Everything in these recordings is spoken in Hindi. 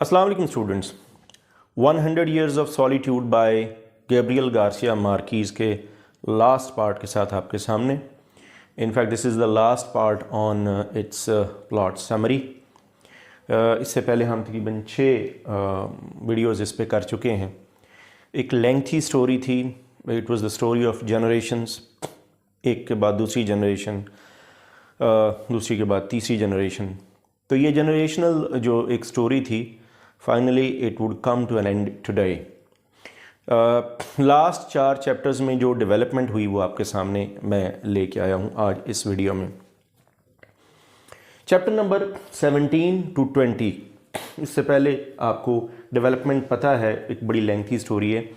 अस्सलाम वालेकुम students. 100 Years of Solitude by Gabriel Garcia Marquez के लास्ट पार्ट के साथ आपके सामने। In fact this is the last part on its plot summary. इससे पहले हम तकरीबन 6 वीडियोज़ इस पे कर चुके हैं। एक लेंथी स्टोरी थी, it was the story of generations. एक के बाद दूसरी जनरेशन, दूसरी के बाद तीसरी जनरेशन। तो ये जनरेशनल जो एक स्टोरी थी, finally it would come to an end today. Last 4 chapters में जो डेवलपमेंट हुई वो आपके सामने मैं लेके आया हूँ आज इस वीडियो में। Chapter number 17 to 20। इससे पहले आपको डेवलपमेंट पता है, एक बड़ी लेंथी स्टोरी है।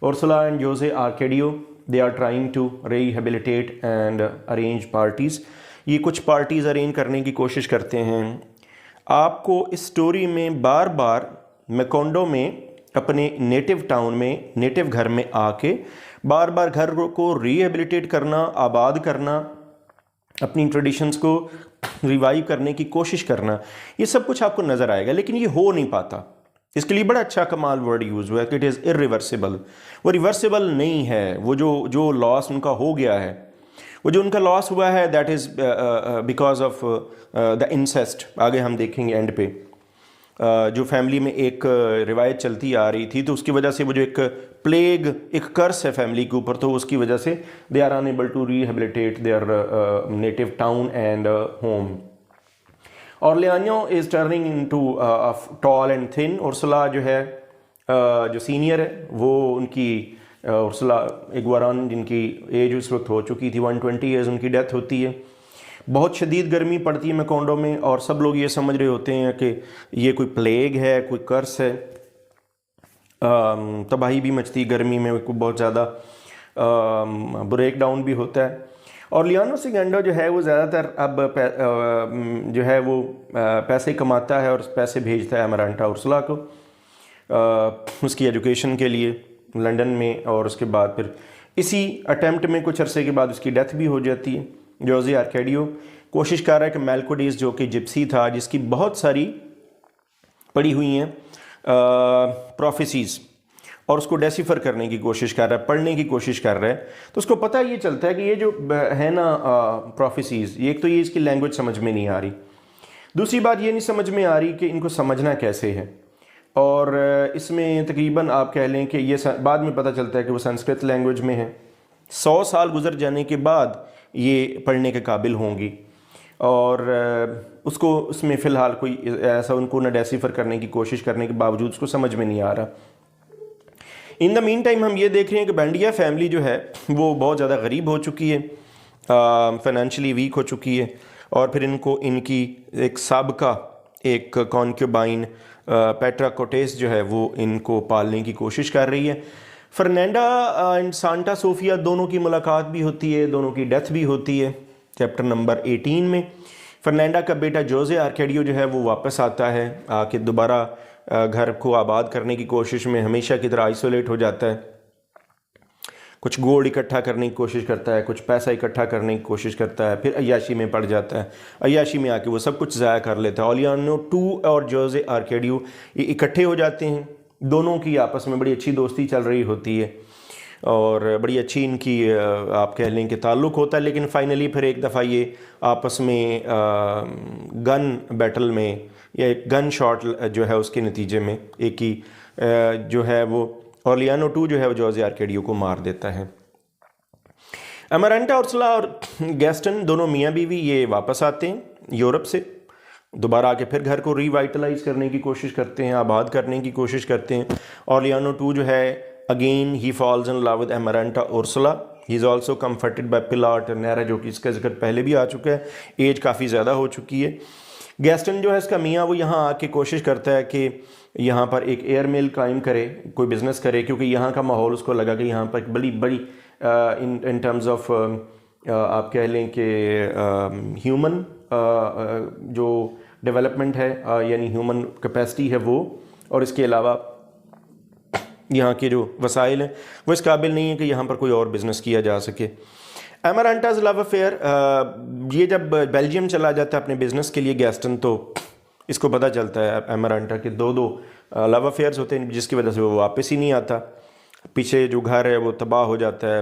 Ursula and José Arcadio they are trying to rehabilitate and arrange parties. ये कुछ पार्टीज़ अरेंज करने की कोशिश करते हैं। आपको इस स्टोरी में बार बार मैकोंडो में अपने नेटिव टाउन में, नेटिव घर में आके बार बार घर को रिहेबिलिटेट करना, आबाद करना, अपनी ट्रेडिशंस को रिवाइव करने की कोशिश करना, ये सब कुछ आपको नज़र आएगा। लेकिन ये हो नहीं पाता। इसके लिए बड़ा अच्छा कमाल वर्ड यूज़ हुआ है कि इट इज़ इरिवर्सिबल। वो रिवर्सिबल नहीं है। वो जो लॉस उनका हो गया है, वो जो उनका लॉस हुआ है, that is because of the incest. आगे हम देखेंगे एंड पे। जो फैमिली में एक रिवायत चलती आ रही थी, तो उसकी वजह से वो जो एक प्लेग, एक कर्स है फैमिली के ऊपर, तो उसकी वजह से they are unable to rehabilitate their native town and home. Aureliano is turning into tall and thin. Ursula जो है, जो सीनियर है, वो उनकी उर्सुला इग्वारान, जिनकी एज उस वक्त हो चुकी थी 120 ईयर्स, उनकी डेथ होती है। बहुत शदीद गर्मी पड़ती है मैकोंडो में, और सब लोग ये समझ रहे होते हैं कि ये कोई प्लेग है, कोई कर्स है। तबाही भी मचती है गर्मी में, बहुत ज़्यादा ब्रेक डाउन भी होता है। और लियानो सेगेंडो जो है वो ज़्यादातर अब जो है वो पैसे कमाता है और पैसे भेजता है अमरांटा उर्सुला को उसकी एजुकेशन के लिए लंदन में। और उसके बाद फिर इसी अटेम्प्ट में कुछ अरसे के बाद उसकी डेथ भी हो जाती है। जोसे आर्केडियो कोशिश कर रहा है कि मेलकोडिस, जो कि जिप्सी था, जिसकी बहुत सारी पड़ी हुई हैं प्रोफेसीज़, और उसको डेसिफर करने की कोशिश कर रहा है, पढ़ने की कोशिश कर रहा है। तो उसको पता ये चलता है कि ये जो है ना प्रोफेसीज़, ये एक तो ये इसकी लैंग्वेज समझ में नहीं आ रही, दूसरी बात ये नहीं समझ में आ रही कि इनको समझना कैसे है। और इसमें तकरीबन आप कह लें कि ये बाद में पता चलता है कि वो संस्कृत लैंग्वेज में है। 100 साल गुजर जाने के बाद ये पढ़ने के काबिल होंगी, और उसको उसमें फ़िलहाल कोई ऐसा उनको न डेसिफर करने की कोशिश करने के बावजूद उसको समझ में नहीं आ रहा। इन द मीन टाइम हम ये देख रहे हैं कि बैंडिया फैमिली जो है वो बहुत ज़्यादा गरीब हो चुकी है, फाइनेंशियली वीक हो चुकी है। और फिर इनको इनकी एक साबका एक कॉन्क्यूबाइन पेट्रा कोटेस जो है वो इनको पालने की कोशिश कर रही है। फर्नांडा एंड सांता सोफिया दोनों की मुलाकात भी होती है, दोनों की डेथ भी होती है चैप्टर नंबर 18 में। फर्नांडा का बेटा जोसे आर्केडियो जो है वो वापस आता है, आके दोबारा घर को आबाद करने की कोशिश में हमेशा की तरह आइसोलेट हो जाता है। कुछ गोल्ड इकट्ठा करने की कोशिश करता है, कुछ पैसा इकट्ठा करने की कोशिश करता है, फिर अय्याशी में पड़ जाता है। अय्याशी में आके वो सब कुछ ज़ाया कर लेता है। ऑलियानो 2 और जोसे आर्केडियो ये इकट्ठे हो जाते हैं। दोनों की आपस में बड़ी अच्छी दोस्ती चल रही होती है और बड़ी अच्छी इनकी आप कह लें कि ताल्लुक़ होता है। लेकिन फाइनली फिर एक दफ़ा ये आपस में गन बैटल में, या एक गन शॉट जो है उसके नतीजे में एक ही जो है वो ऑर्लियानो 2 जो है वो जोसे आर्केडियो को मार देता है। अमरांटा उर्सुला और गैस्टन दोनों मियाँ बीवी ये वापस आते हैं यूरोप से, दोबारा आके फिर घर को रिवाइटलाइज करने की कोशिश करते हैं, आबाद करने की कोशिश करते हैं। ऑर्लियानो 2 जो है again he falls in love with Amaranta Ursula. He is also comforted by Pilar Ternera, जो कि इसका जिक्र पहले भी आ चुका है। एज काफ़ी ज़्यादा हो चुकी है। गैस्टन जो है इसका मियाँ, वो यहाँ आके कोशिश करता है कि यहाँ पर एक एयर मिल कायम करे, कोई बिज़नेस करे, क्योंकि यहाँ का माहौल उसको लगा कि यहाँ पर एक बड़ी इन टर्म्स ऑफ आप कह लें कि ह्यूमन जो डेवलपमेंट है, यानी ह्यूमन कैपेसिटी है वो, और इसके अलावा यहाँ के जो वसाइल हैं वो इस काबिल नहीं है कि यहाँ पर कोई और बिज़नेस किया जा सके। अमरांटाज़ लव अफेयर, ये जब बेल्जियम चला जाता है अपने बिज़नेस के लिए गैस्टन, तो इसको पता चलता है एमरांटा के दो लव अफेयर्स होते हैं जिसकी वजह से वो वापस ही नहीं आता, पीछे जो घर है वो तबाह हो जाता है,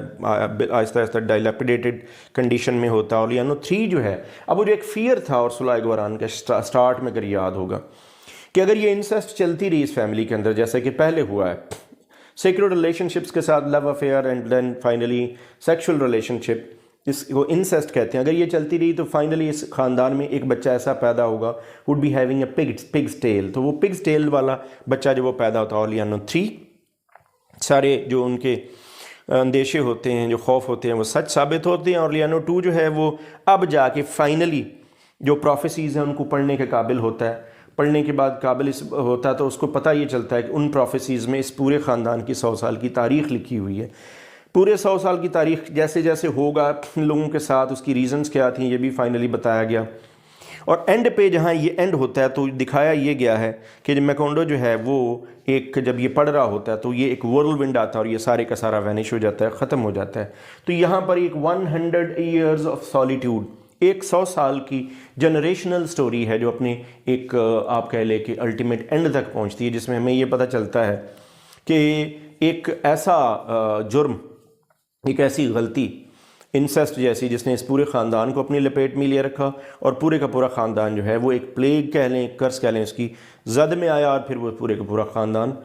आहिस्ता आहिस्ता डायलेपिडेटेड कंडीशन में होता है। और लियानो 3 जो है, अब वो जो एक फियर था और सुलह इकबारान का स्टार्ट में अगर याद होगा कि अगर ये इंसेस्ट चलती रही इस फैमिली के अंदर जैसे कि पहले हुआ है, सेक्सुअल रिलेशनशिप्स के साथ love affair and then finally sexual relationship, इसको इंसेस्ट कहते हैं, अगर ये चलती रही तो फाइनली इस ख़ानदान में एक बच्चा ऐसा पैदा होगा would be having a pig's tail. तो वो पिग्स टेल वाला बच्चा जो वो पैदा होता है। और लियानो 3 सारे जो उनके अंदेशे होते हैं, जो खौफ होते हैं, वो सच साबित होते हैं। और लियानो 2 जो है वो अब जाके फाइनली जो प्रोफेसीज़ हैं उनको पढ़ने के काबिल होता है। पढ़ने के बाद काबिल होता है तो उसको पता ये चलता है कि उन प्रोफेसीज़ में इस पूरे ख़ानदान की 100 साल की तारीख़ लिखी हुई है। पूरे 100 साल की तारीख़ जैसे जैसे होगा लोगों के साथ उसकी रीज़न्स क्या थी ये भी फाइनली बताया गया। और एंड पे जहाँ ये एंड होता है तो दिखाया ये गया है कि मैकोंडो जो है वो एक जब ये पढ़ रहा होता है तो ये एक व्हर्लविंड आता है और ये सारे का सारा वैनिश हो जाता है, ख़त्म हो जाता है। तो यहाँ पर एक 100 ईयर्स ऑफ सॉलिट्यूड, 100 साल की जनरेशनल स्टोरी है जो अपने एक आप कह ले कि अल्टीमेट एंड तक पहुँचती है, जिसमें हमें ये पता चलता है कि एक ऐसा जुर्म, एक ऐसी गलती इंसेस्ट जैसी जिसने इस पूरे ख़ानदान को अपनी लपेट में ले रखा और पूरे का पूरा ख़ानदान जो है वो एक प्लेग कह लें, एक कर्स कह लें, उसकी जद में आया और फिर वो पूरे का पूरा ख़ानदान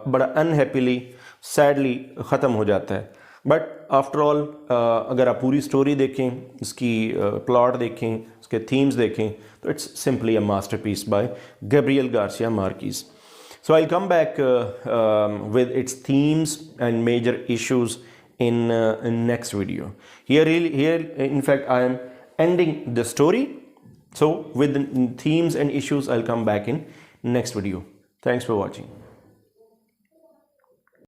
बड़ा अनहैप्पीली सैडली ख़त्म हो जाता है। बट आफ्टर ऑल अगर आप पूरी स्टोरी देखें, इसकी प्लॉट देखें, इसके थीम्स देखें तो it's simply a masterpiece by Gabriel Garcia Marquez. So I'll come back with its themes and major issues in next video. Here, in fact, I am ending the story. So with the themes and issues, I'll come back in next video. Thanks for watching.